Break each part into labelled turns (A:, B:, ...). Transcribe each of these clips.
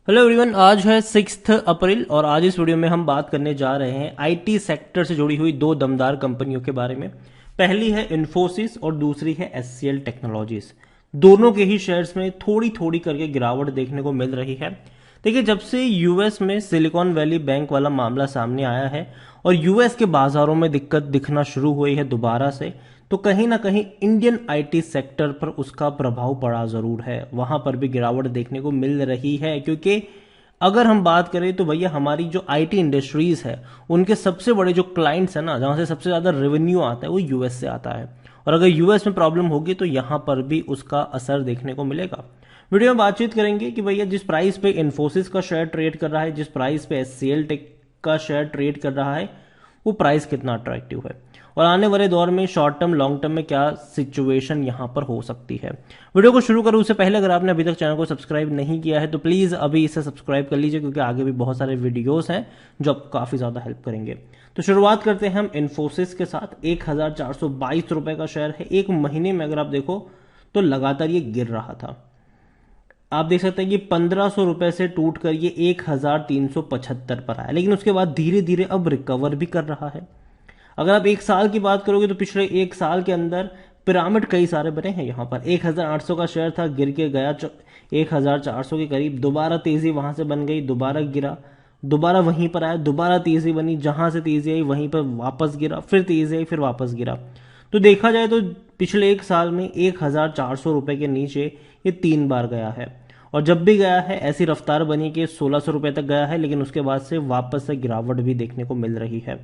A: Hello everyone, आज है 6 अप्रैल और आज इस वीडियो में हम बात करने जा रहे हैं आईटी सेक्टर से जुड़ी हुई दो दमदार कंपनियों के बारे में। पहली है इन्फोसिस और दूसरी है एचसीएल टेक्नोलॉजीज। दोनों के ही शेयर्स में थोड़ी थोड़ी करके गिरावट देखने को मिल रही है। देखिए, जब से यूएस में सिलिकॉन वैली बैंक वाला मामला सामने आया है और यूएस के बाजारों में दिक्कत दिखना शुरू हुई है दोबारा से, तो कहीं ना कहीं इंडियन आईटी सेक्टर पर उसका प्रभाव पड़ा जरूर है। वहां पर भी गिरावट देखने को मिल रही है, क्योंकि अगर हम बात करें तो भैया हमारी जो आईटी इंडस्ट्रीज है उनके सबसे बड़े जो क्लाइंट्स है ना, जहां से सबसे ज्यादा रेवेन्यू आता है वो यूएस से आता है। और अगर यूएस में प्रॉब्लम होगी तो यहां पर भी उसका असर देखने को मिलेगा। वीडियो में बातचीत करेंगे कि भैया जिस प्राइस पे इन्फोसिस का शेयर ट्रेड कर रहा है, जिस प्राइस पे एचसीएल टेक का शेयर ट्रेड कर रहा है, वो प्राइस कितना अट्रैक्टिव है और आने वाले दौर में शॉर्ट टर्म लॉन्ग टर्म में क्या सिचुएशन यहां पर हो सकती है। वीडियो को शुरू करूं उससे पहले अगर आपने अभी तक चैनल को सब्सक्राइब नहीं किया है तो प्लीज अभी इसे सब्सक्राइब कर लीजिए, क्योंकि आगे भी बहुत सारे वीडियोस हैं जो आपको काफी ज्यादा हेल्प करेंगे। तो शुरुआत करते हैं हम इन्फोसिस के साथ। 1422 रुपए का शेयर है। एक महीने में अगर आप देखो तो लगातार ये गिर रहा था। आप देख सकते हैं कि 1500 रुपए से टूट कर ये 1375 पर आया, लेकिन उसके बाद धीरे धीरे अब रिकवर भी कर रहा है। अगर आप एक साल की बात करोगे तो पिछले एक साल के अंदर पिरामिड कई सारे बने हैं। यहां पर 1800 का शेयर था, गिर के गया 1400 के करीब, दोबारा तेजी वहां से बन गई, दोबारा गिरा, दोबारा वहीं पर आया, दोबारा तेजी बनी, जहां से तेजी आई वहीं पर वापस गिरा, फिर तेजी आई, फिर वापस गिरा। तो देखा जाए तो पिछले एक साल में 1400 रुपए के नीचे ये 3 बार गया है। और जब भी गया है ऐसी रफ्तार बनी कि 1600 रुपए तक गया है, लेकिन उसके बाद से वापस से गिरावट भी देखने को मिल रही है।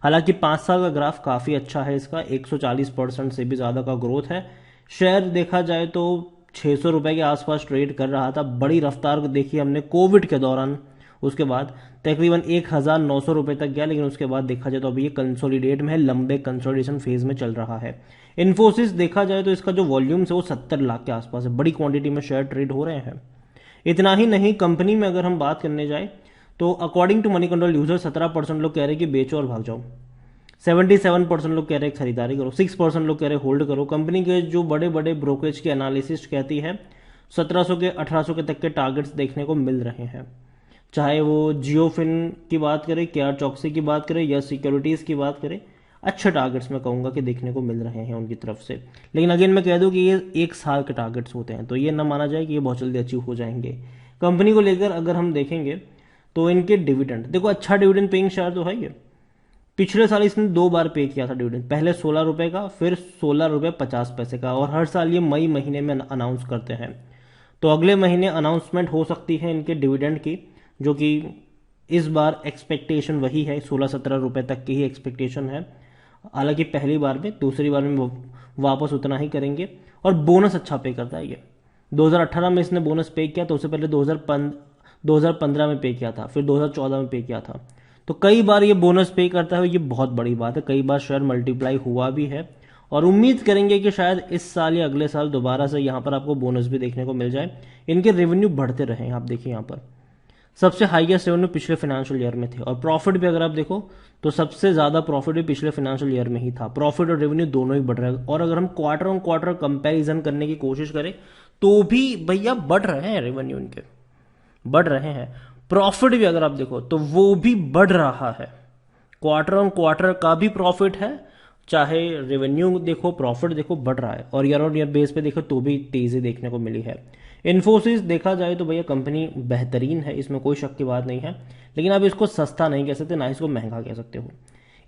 A: हालांकि 5 साल का ग्राफ काफी अच्छा है इसका, 140% से भी ज्यादा का ग्रोथ है। शेयर देखा जाए तो 600 रुपए के आसपास ट्रेड कर रहा था। बड़ी रफ्तार देखी हमने कोविड के दौरान, उसके बाद तकरीबन 1900 रुपए तक गया, लेकिन उसके बाद देखा जाए तो अभी ये कंसोलिडेट में है, लंबे कंसोलिडेशन फेज में चल रहा है। इन्फोसिस देखा जाए तो इसका जो वॉल्यूम्स है वो 70 लाख के आसपास है। बड़ी क्वांटिटी में शेयर ट्रेड हो रहे हैं। इतना ही नहीं, कंपनी में अगर हम बात करने जाए तो according to Moneycontrol user 17% लोग कह रहे हैं कि बेचो और भाग जाओ, 77% लोग कह रहे हैं खरीदारी करो, 6% लोग कह रहे हैं होल्ड करो। कंपनी के जो बड़े बड़े ब्रोकरेज के एनालिसिस्ट कहती है 1700 के 1800 के तक के टारगेट्स देखने को मिल रहे हैं। चाहे वो जियोफिन की बात करें, केआर चौकसी की बात करें या सिक्योरिटीज की बात करें, अच्छे टारगेट्स मैं कहूंगा कि देखने को मिल रहे हैं उनकी तरफ से। लेकिन अगेन मैं कह दूं कि ये एक साल के टारगेट्स होते हैं, तो ये ना माना जाए कि ये बहुत जल्दी अचीव हो जाएंगे। कंपनी को लेकर अगर हम देखेंगे तो इनके डिविडेंड देखो, अच्छा डिविडेंड पेइंग शेयर तो है ये। पिछले साल इसने 2 बार पे किया था डिविडेंड, पहले 16 रुपए का, फिर 16 रुपए 50 पैसे का, और हर साल ये मई महीने में अनाउंस करते हैं। तो अगले महीने अनाउंसमेंट हो सकती है इनके डिविडेंड की, जो कि इस बार एक्सपेक्टेशन वही है, 16-17 रुपए तक की ही एक्सपेक्टेशन है। हालांकि पहली बार में, दूसरी बार में वापस उतना ही करेंगे। और बोनस अच्छा पे करता है ये। 2018 में इसने बोनस पे किया, तो उससे पहले 2015 में पे किया था, फिर 2014 में पे किया था। तो कई बार ये बोनस पे करता है, ये बहुत बड़ी बात है। कई बार शेयर मल्टीप्लाई हुआ भी है और उम्मीद करेंगे कि शायद इस साल या अगले साल दोबारा से यहाँ पर आपको बोनस भी देखने को मिल जाए, इनके रेवेन्यू बढ़ते रहे। आप देखिए यहाँ पर सबसे हाईएस्ट रेवेन्यू पिछले फाइनेंशियल ईयर में थे, और प्रॉफिट भी अगर आप देखो तो सबसे ज्यादा प्रॉफिट भी पिछले फाइनेंशियल ईयर में ही था। प्रॉफिट और रेवेन्यू दोनों ही बढ़ रहे हैं। और अगर हम क्वार्टर ऑन क्वार्टर कंपैरिजन करने की कोशिश करें तो भी भैया बढ़ रहे हैं, रेवेन्यू इनके बढ़ रहे हैं। प्रॉफिट भी अगर आप देखो तो वो भी बढ़ रहा है। क्वार्टर ऑन क्वार्टर का भी प्रॉफिट है, चाहे रेवेन्यू देखो, प्रॉफिट देखो, बढ़ रहा है। और ईयर ऑन ईयर बेस पे देखो तो भी तेजी देखने को मिली है। इन्फोसिस देखा जाए तो भैया कंपनी बेहतरीन है, इसमें कोई शक की बात नहीं है, लेकिन आप इसको सस्ता नहीं कह सकते, ना इसको महंगा कह सकते हो।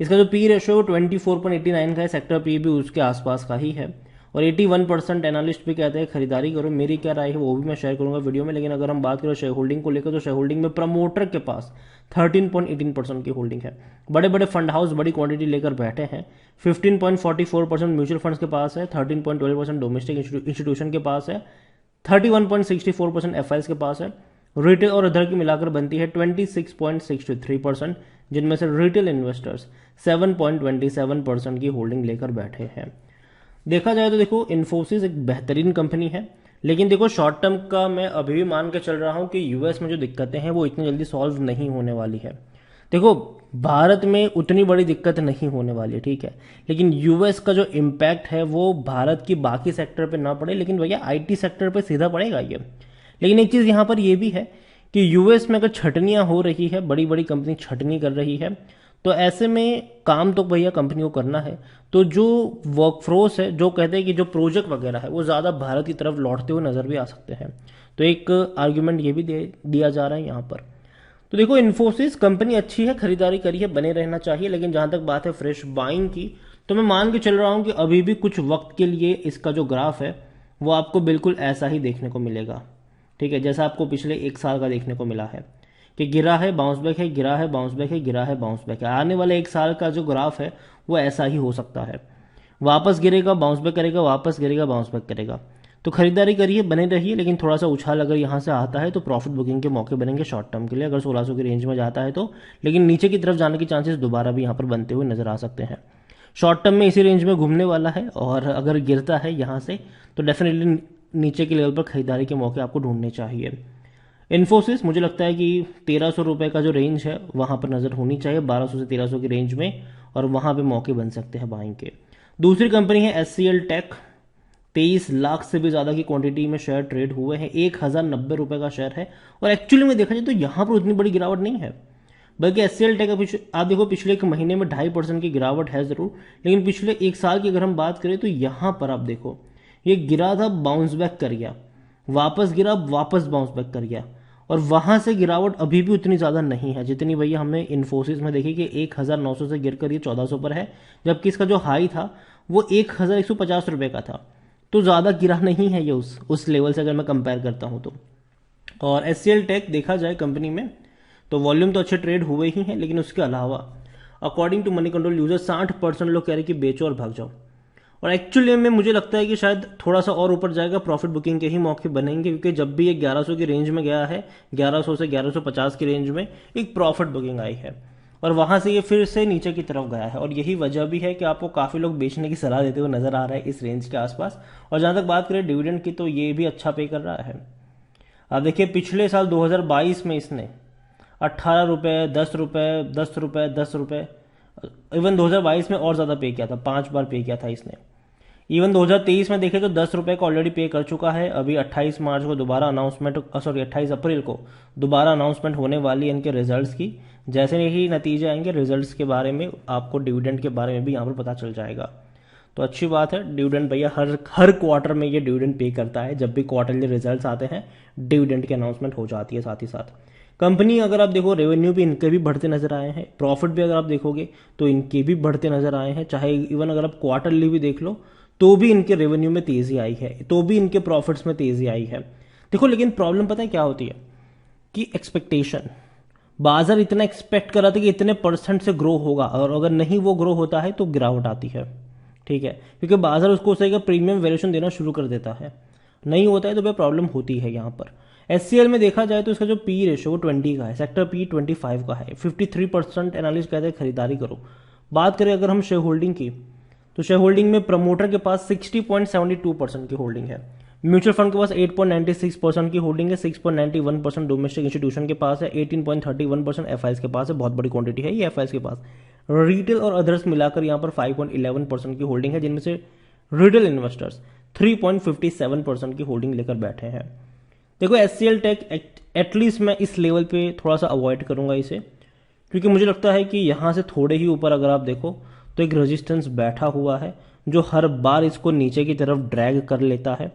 A: इसका जो पी रेशियो 24.89 का है, सेक्टर पी भी उसके आसपास का ही है। और 81% एनालिस्ट भी कहते हैं खरीदारी करो। मेरी क्या राय है वो भी मैं शेयर करूंगा वीडियो में। लेकिन अगर हम बात करें शेयर होल्डिंग को लेकर, तो शेयर होल्डिंग में प्रमोटर के पास 13.18% की होल्डिंग है। बड़े बड़े फंड हाउस बड़ी क्वांटिटी लेकर बैठे हैं। 15.44% म्यूचुअल फंड्स के पास है, 13.12% डोमेस्टिक इंस्टीट्यूशन के पास है, 31.64% एफआईएस के पास है। रिटेल और अदर की मिलाकर बनती है 26.63%, जिनमें से रिटेल इन्वेस्टर्स 7.27% की होल्डिंग लेकर बैठे हैं। देखा जाए तो देखो इन्फोसिस एक बेहतरीन कंपनी है, लेकिन देखो शॉर्ट टर्म का मैं अभी भी मान के चल रहा हूं कि यूएस में जो दिक्कतें हैं वो इतनी जल्दी सॉल्व नहीं होने वाली है। देखो भारत में उतनी बड़ी दिक्कत नहीं होने वाली है, ठीक है, लेकिन यूएस का जो इम्पैक्ट है वो भारत की बाकी सेक्टर पे ना पड़े, लेकिन भैया आईटी सेक्टर पे सीधा पड़ेगा ये। लेकिन एक चीज यहां पर ये भी है कि यूएस में अगर छटनियां हो रही है, बड़ी बड़ी कंपनी छटनी कर रही है, तो ऐसे में काम तो भैया कंपनी को करना है। तो जो वर्कफोर्स है, जो कहते हैं कि जो प्रोजेक्ट वगैरह है, वो ज़्यादा भारत की तरफ लौटते हुए नजर भी आ सकते हैं। तो एक आर्ग्यूमेंट ये भी दिया जा रहा है यहाँ पर। तो देखो, इन्फोसिस कंपनी अच्छी है, खरीदारी करी है, बने रहना चाहिए। लेकिन जहां तक बात है फ्रेश बाइंग की, तो मैं मान के चल रहा हूं कि अभी भी कुछ वक्त के लिए इसका जो ग्राफ है वो आपको बिल्कुल ऐसा ही देखने को मिलेगा। ठीक है, जैसा आपको पिछले एक साल का देखने को मिला है कि गिरा है, बाउंस बैक है, गिरा है, बाउंस बैक है, गिरा है, बाउंस बैक है। आने वाले एक साल का जो ग्राफ है वो ऐसा ही हो सकता है, वापस गिरेगा, बाउंस बैक करेगा, वापस गिरेगा, बाउंस बैक करेगा। तो खरीदारी करिए, बने रहिए, लेकिन थोड़ा सा उछाल अगर यहाँ से आता है तो प्रॉफिट बुकिंग के मौके बनेंगे शॉर्ट टर्म के लिए, अगर 1600 की रेंज में जाता है तो। लेकिन नीचे की तरफ जाने के चांसेस दोबारा भी यहाँ पर बनते हुए नजर आ सकते हैं। शॉर्ट टर्म में इसी रेंज में घूमने वाला है, और अगर गिरता है यहाँ से तो डेफिनेटली नीचे के लेवल पर खरीदारी के मौके आपको ढूंढने चाहिए। इन्फोसिस मुझे लगता है कि 1300 रुपये का जो रेंज है वहाँ पर नज़र होनी चाहिए, 1200 से 1300 की रेंज में, और वहाँ पे मौके बन सकते हैं बाइंग के। दूसरी कंपनी है एचसीएल टेक। 23 लाख से भी ज़्यादा की क्वांटिटी में शेयर ट्रेड हुए हैं, 1090 रुपये का शेयर है। और एक्चुअली में देखा जाए तो यहाँ पर उतनी बड़ी गिरावट नहीं है, बल्कि एचसीएल टेक आप देखो पिछले एक महीने में 2.5% की गिरावट है ज़रूर, लेकिन पिछले एक साल की अगर हम बात करें तो यहाँ पर आप देखो, ये गिरा था, बाउंस बैक कर गया, वापस गिरा, वापस बाउंस बैक कर गया, और वहां से गिरावट अभी भी उतनी ज्यादा नहीं है जितनी भैया हमने इन्फोसिस में देखी कि 1900 से गिरकर ये 1400 पर है, जबकि इसका जो हाई था वो 1150 रुपए का था। तो ज्यादा गिरा नहीं है ये उस लेवल से अगर मैं कंपेयर करता हूं तो। और एचसीएल टेक देखा जाए कंपनी में तो वॉल्यूम तो अच्छे ट्रेड हुए ही हैं, लेकिन उसके अलावा according to Moneycontrol user 60% लोग कह रहे कि बेचो और भाग जाओ। और एक्चुअली में मुझे लगता है कि शायद थोड़ा सा और ऊपर जाएगा, प्रॉफिट बुकिंग के ही मौके बनेंगे, क्योंकि जब भी ये 1100 की रेंज में गया है, 1100 से 1150 की रेंज में एक प्रॉफिट बुकिंग आई है, और वहां से ये फिर से नीचे की तरफ गया है। और यही वजह भी है कि आपको काफी लोग बेचने की सलाह देते हुए नजर आ रहा है इस रेंज के आसपास। और जहां तक बात करें डिविडेंड की, तो ये भी अच्छा पे कर रहा है। अब देखिए, पिछले साल 2022 में इसने 18 रुपए, 10 रुपए, 10 रुपए, 10 रुपए, इवन 2022 में और ज्यादा पे किया था, 5 बार पे किया था इसने। इवन 2023 में देखें तो 10 रुपए का ऑलरेडी पे कर चुका है। अभी 28 मार्च को दोबारा अनाउंसमेंट, 28 अप्रैल को दोबारा अनाउंसमेंट होने वाली है इनके रिजल्ट्स की। जैसे ही नतीजे आएंगे रिजल्ट्स के बारे में, आपको डिविडेंड के बारे में भी यहाँ पर पता चल जाएगा। तो अच्छी बात है, डिविडेंड भैया हर क्वार्टर में ये डिविडेंड पे करता है। जब भी क्वार्टरली रिजल्ट्स आते हैं डिविडेंड की अनाउंसमेंट हो जाती है साथ ही साथ। कंपनी अगर आप देखो, रेवेन्यू भी इनके भी बढ़ते नजर आए हैं, प्रॉफिट भी अगर आप देखोगे तो इनके भी बढ़ते नजर आए हैं। चाहे इवन अगर आप क्वार्टरली भी देख लो तो भी इनके रेवेन्यू में तेजी आई है, तो भी इनके प्रॉफिट्स में तेजी आई है। देखो, लेकिन प्रॉब्लम पता है क्या होती है कि एक्सपेक्टेशन, बाजार इतना एक्सपेक्ट कर रहा था कि इतने परसेंट से ग्रो होगा, और अगर नहीं वो ग्रो होता है तो गिरावट आती है। ठीक है, क्योंकि बाजार उसको उसका प्रीमियम वैल्यूएशन देना शुरू कर देता है, नहीं होता है तो वह प्रॉब्लम होती है यहाँ पर। एचसीएल में देखा जाए तो इसका जो पी रेशो वो 20 का है, सेक्टर पी 25 का है, 53% एनालिस्ट कहते हैं खरीदारी करो। बात करें अगर हम शेयर होल्डिंग की, तो शेयर होल्डिंग में प्रमोटर के पास 60.72% की होल्डिंग है, म्यूचुअल फंड के पास 8.96% की होल्डिंग है, 6.91% डोमेस्टिक इंस्टीट्यूशन के पास है, 18.31% एफआईएस के पास है, बहुत बड़ी क्वांटिटी है ये एफआईएस के पास। रिटेल और अदर्स मिलाकर यहाँ पर 5.11% की होल्डिंग है, जिनमें से रिटेल इन्वेस्टर्स 3.57% की होल्डिंग लेकर बैठे हैं। देखो, एचसीएल टेक एटलीस्ट मैं इस लेवल पे थोड़ा सा अवॉइड करूंगा इसे, क्योंकि मुझे लगता है कि यहां से थोड़े ही ऊपर अगर आप देखो तो एक रेजिस्टेंस बैठा हुआ है जो हर बार इसको नीचे की तरफ ड्रैग कर लेता है।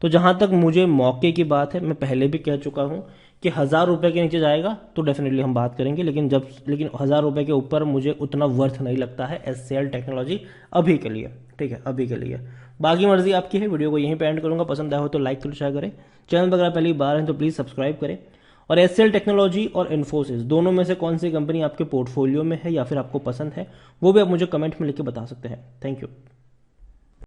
A: तो जहां तक मुझे मौके की बात है, मैं पहले भी कह चुका हूं कि 1000 रुपए के नीचे जाएगा तो डेफिनेटली हम बात करेंगे, लेकिन 1000 रुपए के ऊपर मुझे उतना वर्थ नहीं लगता है एचसीएल टेक्नोलॉजी अभी के लिए। ठीक है, अभी के लिए बाकी मर्जी आपकी है। वीडियो को यहीं पे एंड करूंगा, पसंद आया हो तो लाइक करो, शेयर करें, चैनल पर अगर पहली बार है तो प्लीज सब्सक्राइब करें। और एचसीएल टेक्नोलॉजी और इन्फोसिस दोनों में से कौन सी कंपनी आपके पोर्टफोलियो में है या फिर आपको पसंद है, वो भी आप मुझे कमेंट में लिख के बता सकते हैं। Thank you.